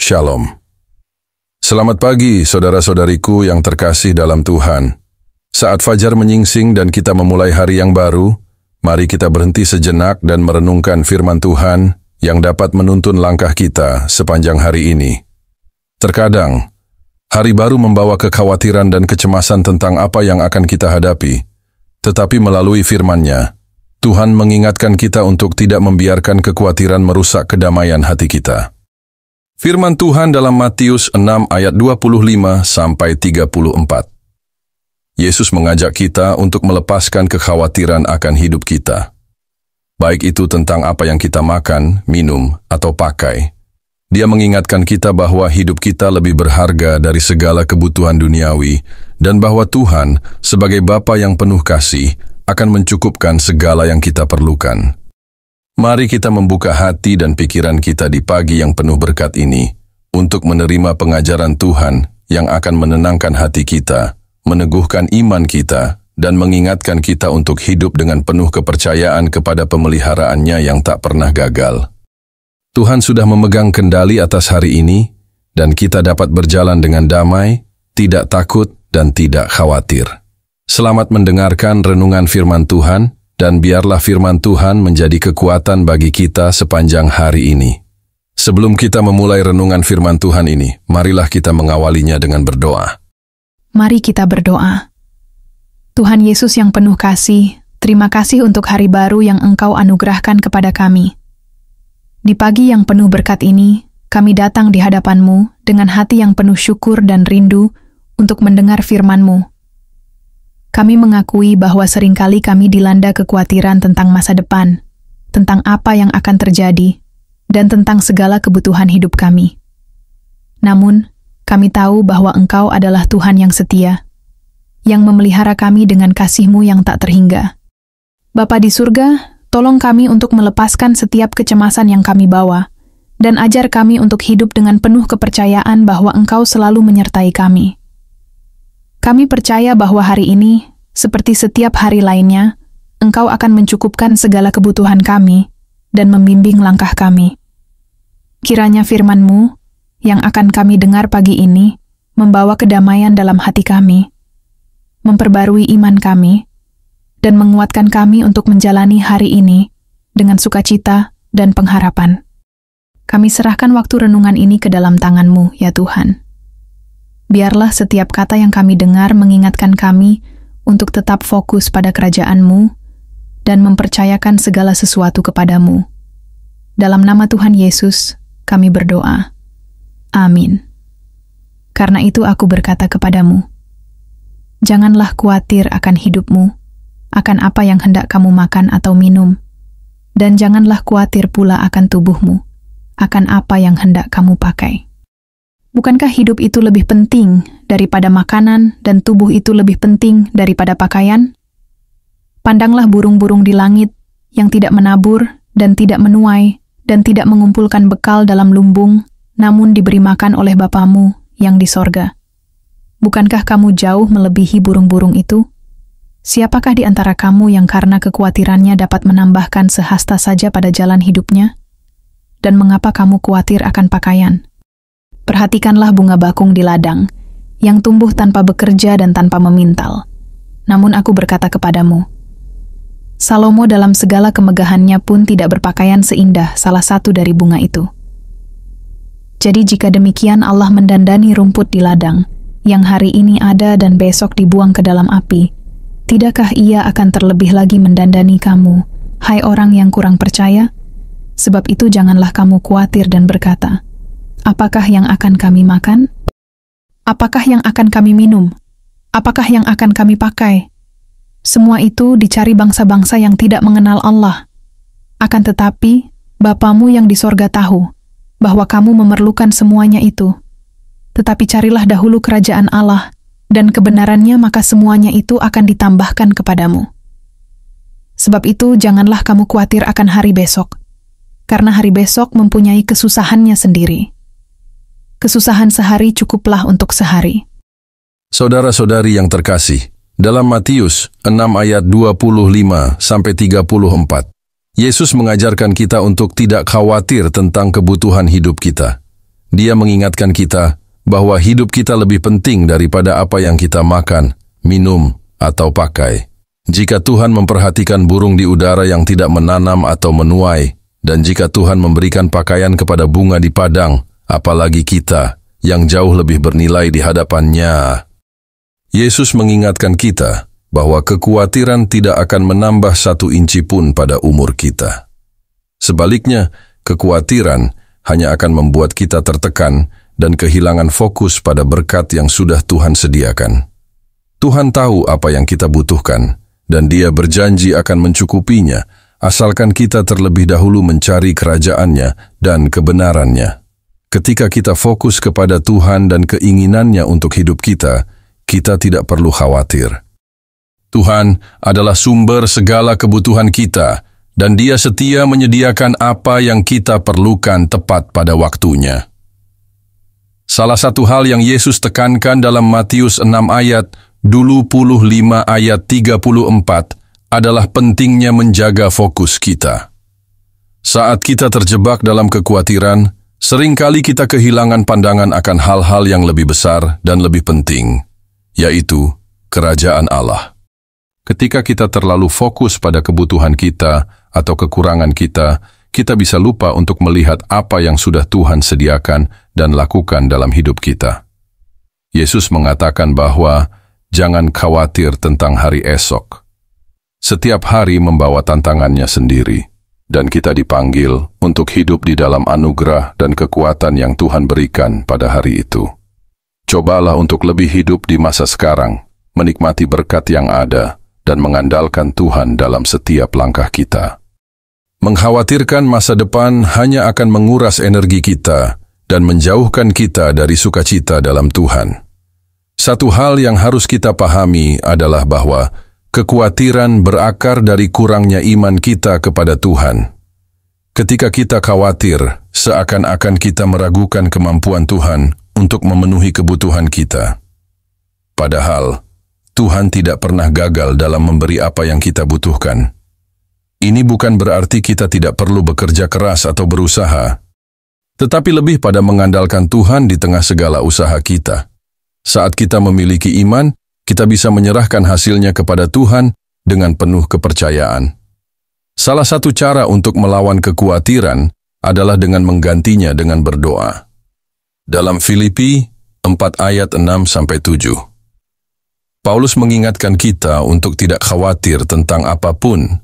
Shalom. Selamat pagi, saudara-saudariku yang terkasih dalam Tuhan. Saat fajar menyingsing dan kita memulai hari yang baru, mari kita berhenti sejenak dan merenungkan firman Tuhan yang dapat menuntun langkah kita sepanjang hari ini. Terkadang, hari baru membawa kekhawatiran dan kecemasan tentang apa yang akan kita hadapi. Tetapi melalui firman-Nya, Tuhan mengingatkan kita untuk tidak membiarkan kekhawatiran merusak kedamaian hati kita. Firman Tuhan dalam Matius 6 ayat 25-34. Yesus mengajak kita untuk melepaskan kekhawatiran akan hidup kita. Baik itu tentang apa yang kita makan, minum, atau pakai. Dia mengingatkan kita bahwa hidup kita lebih berharga dari segala kebutuhan duniawi dan bahwa Tuhan, sebagai Bapa yang penuh kasih, akan mencukupkan segala yang kita perlukan. Mari kita membuka hati dan pikiran kita di pagi yang penuh berkat ini untuk menerima pengajaran Tuhan yang akan menenangkan hati kita, meneguhkan iman kita, dan mengingatkan kita untuk hidup dengan penuh kepercayaan kepada pemeliharaannya yang tak pernah gagal. Tuhan sudah memegang kendali atas hari ini, dan kita dapat berjalan dengan damai, tidak takut, dan tidak khawatir. Selamat mendengarkan renungan firman Tuhan, dan biarlah firman Tuhan menjadi kekuatan bagi kita sepanjang hari ini. Sebelum kita memulai renungan firman Tuhan ini, marilah kita mengawalinya dengan berdoa. Mari kita berdoa. Tuhan Yesus yang penuh kasih, terima kasih untuk hari baru yang Engkau anugerahkan kepada kami. Di pagi yang penuh berkat ini, kami datang di hadapan-Mu dengan hati yang penuh syukur dan rindu untuk mendengar firman-Mu. Kami mengakui bahwa seringkali kami dilanda kekhawatiran tentang masa depan, tentang apa yang akan terjadi, dan tentang segala kebutuhan hidup kami. Namun, kami tahu bahwa Engkau adalah Tuhan yang setia, yang memelihara kami dengan kasih-Mu yang tak terhingga. Bapa di surga, tolong kami untuk melepaskan setiap kecemasan yang kami bawa, dan ajar kami untuk hidup dengan penuh kepercayaan bahwa Engkau selalu menyertai kami. Kami percaya bahwa hari ini, seperti setiap hari lainnya, Engkau akan mencukupkan segala kebutuhan kami dan membimbing langkah kami. Kiranya firman-Mu yang akan kami dengar pagi ini membawa kedamaian dalam hati kami, memperbarui iman kami, dan menguatkan kami untuk menjalani hari ini dengan sukacita dan pengharapan. Kami serahkan waktu renungan ini ke dalam tangan-Mu, ya Tuhan. Biarlah setiap kata yang kami dengar mengingatkan kami untuk tetap fokus pada kerajaan-Mu dan mempercayakan segala sesuatu kepada-Mu. Dalam nama Tuhan Yesus, kami berdoa. Amin. Karena itu aku berkata kepadamu, janganlah khawatir akan hidup-Mu, akan apa yang hendak kamu makan atau minum, dan janganlah khawatir pula akan tubuh-Mu, akan apa yang hendak kamu pakai. Bukankah hidup itu lebih penting daripada makanan dan tubuh itu lebih penting daripada pakaian? Pandanglah burung-burung di langit yang tidak menabur dan tidak menuai dan tidak mengumpulkan bekal dalam lumbung, namun diberi makan oleh Bapamu yang di sorga. Bukankah kamu jauh melebihi burung-burung itu? Siapakah di antara kamu yang karena kekhawatirannya dapat menambahkan sehasta saja pada jalan hidupnya? Dan mengapa kamu khawatir akan pakaian? Perhatikanlah bunga bakung di ladang, yang tumbuh tanpa bekerja dan tanpa memintal. Namun aku berkata kepadamu, Salomo dalam segala kemegahannya pun tidak berpakaian seindah salah satu dari bunga itu. Jadi jika demikian Allah mendandani rumput di ladang, yang hari ini ada dan besok dibuang ke dalam api, tidakkah Ia akan terlebih lagi mendandani kamu, hai orang yang kurang percaya? Sebab itu janganlah kamu khawatir dan berkata, apakah yang akan kami makan? Apakah yang akan kami minum? Apakah yang akan kami pakai? Semua itu dicari bangsa-bangsa yang tidak mengenal Allah. Akan tetapi, Bapamu yang di sorga tahu bahwa kamu memerlukan semuanya itu. Tetapi carilah dahulu kerajaan Allah dan kebenarannya, maka semuanya itu akan ditambahkan kepadamu. Sebab itu janganlah kamu khawatir akan hari besok, karena hari besok mempunyai kesusahannya sendiri. Kesusahan sehari cukuplah untuk sehari. Saudara-saudari yang terkasih, dalam Matius 6 ayat 25-34, Yesus mengajarkan kita untuk tidak khawatir tentang kebutuhan hidup kita. Dia mengingatkan kita bahwa hidup kita lebih penting daripada apa yang kita makan, minum, atau pakai. Jika Tuhan memperhatikan burung di udara yang tidak menanam atau menuai, dan jika Tuhan memberikan pakaian kepada bunga di padang, apalagi kita yang jauh lebih bernilai di hadapan-Nya. Yesus mengingatkan kita bahwa kekhawatiran tidak akan menambah 1 inci pun pada umur kita. Sebaliknya, kekhawatiran hanya akan membuat kita tertekan dan kehilangan fokus pada berkat yang sudah Tuhan sediakan. Tuhan tahu apa yang kita butuhkan, dan Dia berjanji akan mencukupinya, asalkan kita terlebih dahulu mencari kerajaan-Nya dan kebenaran-Nya. Ketika kita fokus kepada Tuhan dan keinginan-Nya untuk hidup kita, kita tidak perlu khawatir. Tuhan adalah sumber segala kebutuhan kita, dan Dia setia menyediakan apa yang kita perlukan tepat pada waktunya. Salah satu hal yang Yesus tekankan dalam Matius 6 ayat 25 ayat 34 adalah pentingnya menjaga fokus kita. Saat kita terjebak dalam kekhawatiran, seringkali kita kehilangan pandangan akan hal-hal yang lebih besar dan lebih penting, yaitu kerajaan Allah. Ketika kita terlalu fokus pada kebutuhan kita atau kekurangan kita, kita bisa lupa untuk melihat apa yang sudah Tuhan sediakan dan lakukan dalam hidup kita. Yesus mengatakan bahwa jangan khawatir tentang hari esok. Setiap hari membawa tantangannya sendiri, dan kita dipanggil untuk hidup di dalam anugerah dan kekuatan yang Tuhan berikan pada hari itu. Cobalah untuk lebih hidup di masa sekarang, menikmati berkat yang ada, dan mengandalkan Tuhan dalam setiap langkah kita. Mengkhawatirkan masa depan hanya akan menguras energi kita dan menjauhkan kita dari sukacita dalam Tuhan. Satu hal yang harus kita pahami adalah bahwa kekhawatiran berakar dari kurangnya iman kita kepada Tuhan. Ketika kita khawatir, seakan-akan kita meragukan kemampuan Tuhan untuk memenuhi kebutuhan kita. Padahal, Tuhan tidak pernah gagal dalam memberi apa yang kita butuhkan. Ini bukan berarti kita tidak perlu bekerja keras atau berusaha, tetapi lebih pada mengandalkan Tuhan di tengah segala usaha kita. Saat kita memiliki iman, kita bisa menyerahkan hasilnya kepada Tuhan dengan penuh kepercayaan. Salah satu cara untuk melawan kekhawatiran adalah dengan menggantinya dengan berdoa. Dalam Filipi 4 ayat 6-7, Paulus mengingatkan kita untuk tidak khawatir tentang apapun,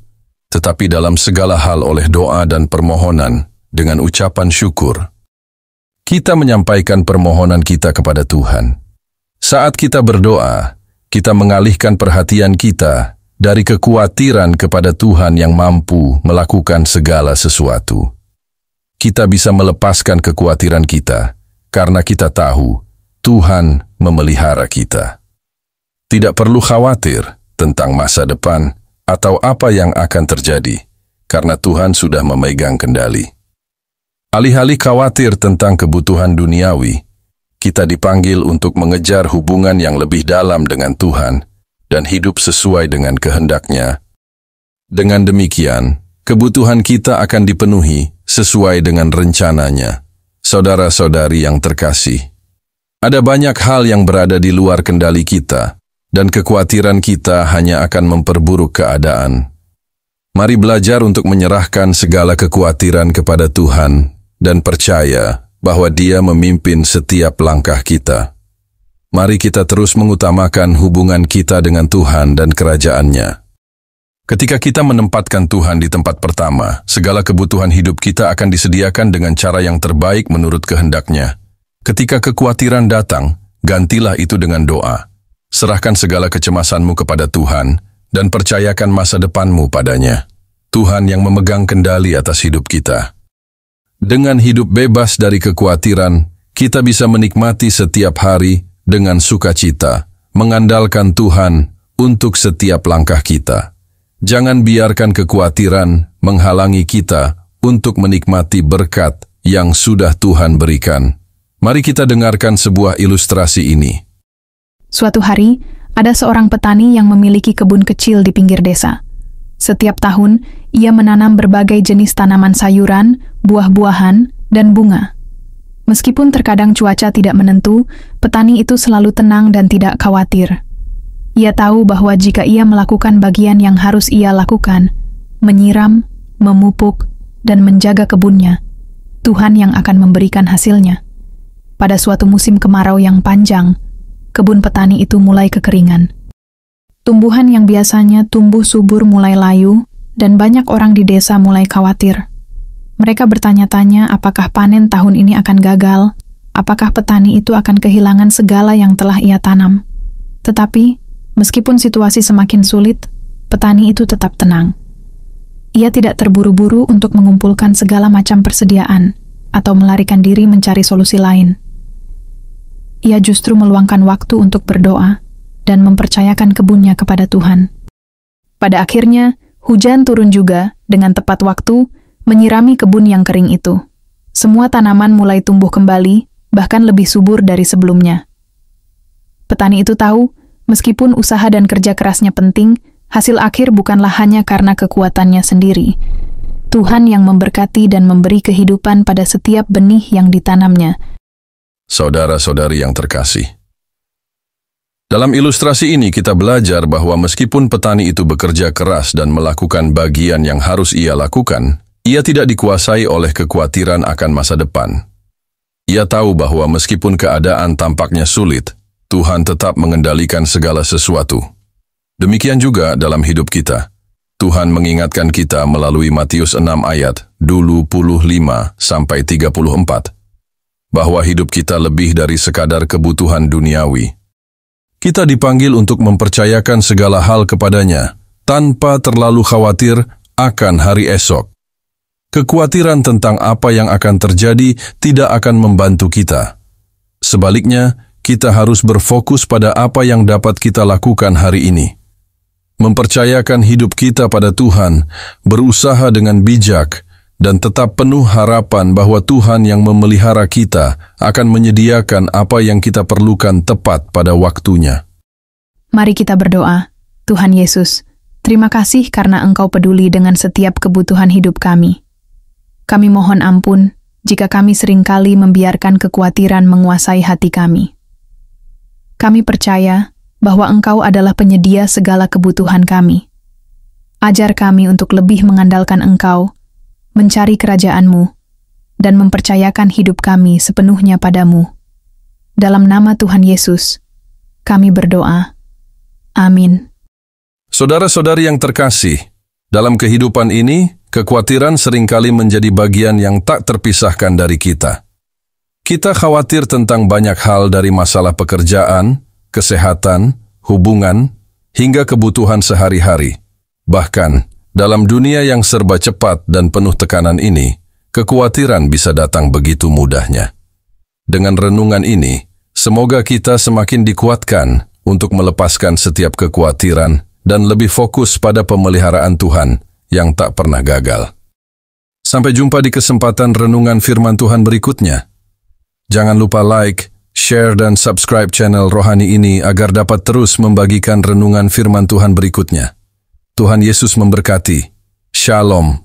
tetapi dalam segala hal oleh doa dan permohonan dengan ucapan syukur. Kita menyampaikan permohonan kita kepada Tuhan. Saat kita berdoa, kita mengalihkan perhatian kita dari kekhawatiran kepada Tuhan yang mampu melakukan segala sesuatu. Kita bisa melepaskan kekhawatiran kita karena kita tahu Tuhan memelihara kita. Tidak perlu khawatir tentang masa depan atau apa yang akan terjadi, karena Tuhan sudah memegang kendali. Alih-alih khawatir tentang kebutuhan duniawi, kita dipanggil untuk mengejar hubungan yang lebih dalam dengan Tuhan dan hidup sesuai dengan kehendak-Nya. Dengan demikian, kebutuhan kita akan dipenuhi sesuai dengan rencana-Nya. Saudara-saudari yang terkasih, ada banyak hal yang berada di luar kendali kita, dan kekhawatiran kita hanya akan memperburuk keadaan. Mari belajar untuk menyerahkan segala kekhawatiran kepada Tuhan dan percaya bahwa Dia memimpin setiap langkah kita. Mari kita terus mengutamakan hubungan kita dengan Tuhan dan kerajaan-Nya. Ketika kita menempatkan Tuhan di tempat pertama, segala kebutuhan hidup kita akan disediakan dengan cara yang terbaik menurut kehendak-Nya. Ketika kekhawatiran datang, gantilah itu dengan doa. Serahkan segala kecemasanmu kepada Tuhan dan percayakan masa depanmu padanya. Tuhan yang memegang kendali atas hidup kita. Dengan hidup bebas dari kekhawatiran, kita bisa menikmati setiap hari dengan sukacita, mengandalkan Tuhan untuk setiap langkah kita. Jangan biarkan kekhawatiran menghalangi kita untuk menikmati berkat yang sudah Tuhan berikan. Mari kita dengarkan sebuah ilustrasi ini. Suatu hari, ada seorang petani yang memiliki kebun kecil di pinggir desa. Setiap tahun, ia menanam berbagai jenis tanaman sayuran, buah-buahan, dan bunga. Meskipun terkadang cuaca tidak menentu, petani itu selalu tenang dan tidak khawatir. Ia tahu bahwa jika ia melakukan bagian yang harus ia lakukan, menyiram, memupuk, dan menjaga kebunnya, Tuhan yang akan memberikan hasilnya. Pada suatu musim kemarau yang panjang, kebun petani itu mulai kekeringan. Tumbuhan yang biasanya tumbuh subur mulai layu, dan banyak orang di desa mulai khawatir. Mereka bertanya-tanya apakah panen tahun ini akan gagal, apakah petani itu akan kehilangan segala yang telah ia tanam. Tetapi, meskipun situasi semakin sulit, petani itu tetap tenang. Ia tidak terburu-buru untuk mengumpulkan segala macam persediaan atau melarikan diri mencari solusi lain. Ia justru meluangkan waktu untuk berdoa dan mempercayakan kebunnya kepada Tuhan. Pada akhirnya, hujan turun juga dengan tepat waktu menyirami kebun yang kering itu. Semua tanaman mulai tumbuh kembali, bahkan lebih subur dari sebelumnya. Petani itu tahu, meskipun usaha dan kerja kerasnya penting, hasil akhir bukanlah hanya karena kekuatannya sendiri. Tuhan yang memberkati dan memberi kehidupan pada setiap benih yang ditanamnya. Saudara-saudari yang terkasih, dalam ilustrasi ini kita belajar bahwa meskipun petani itu bekerja keras dan melakukan bagian yang harus ia lakukan, ia tidak dikuasai oleh kekhawatiran akan masa depan. Ia tahu bahwa meskipun keadaan tampaknya sulit, Tuhan tetap mengendalikan segala sesuatu. Demikian juga dalam hidup kita. Tuhan mengingatkan kita melalui Matius 6 ayat 25-34, bahwa hidup kita lebih dari sekadar kebutuhan duniawi. Kita dipanggil untuk mempercayakan segala hal kepadanya, tanpa terlalu khawatir akan hari esok. Kekhawatiran tentang apa yang akan terjadi tidak akan membantu kita. Sebaliknya, kita harus berfokus pada apa yang dapat kita lakukan hari ini. Mempercayakan hidup kita pada Tuhan, berusaha dengan bijak, dan tetap penuh harapan bahwa Tuhan yang memelihara kita akan menyediakan apa yang kita perlukan tepat pada waktunya. Mari kita berdoa. Tuhan Yesus, terima kasih karena Engkau peduli dengan setiap kebutuhan hidup kami. Kami mohon ampun jika kami seringkali membiarkan kekhawatiran menguasai hati kami. Kami percaya bahwa Engkau adalah penyedia segala kebutuhan kami. Ajar kami untuk lebih mengandalkan Engkau, mencari kerajaan-Mu, dan mempercayakan hidup kami sepenuhnya padamu. Dalam nama Tuhan Yesus, kami berdoa. Amin. Saudara-saudari yang terkasih, dalam kehidupan ini, kekhawatiran seringkali menjadi bagian yang tak terpisahkan dari kita. Kita khawatir tentang banyak hal dari masalah pekerjaan, kesehatan, hubungan, hingga kebutuhan sehari-hari. Bahkan, dalam dunia yang serba cepat dan penuh tekanan ini, kekhawatiran bisa datang begitu mudahnya. Dengan renungan ini, semoga kita semakin dikuatkan untuk melepaskan setiap kekhawatiran dan lebih fokus pada pemeliharaan Tuhan yang tak pernah gagal. Sampai jumpa di kesempatan renungan firman Tuhan berikutnya. Jangan lupa like, share dan subscribe channel rohani ini agar dapat terus membagikan renungan firman Tuhan berikutnya. Tuhan Yesus memberkati. Shalom.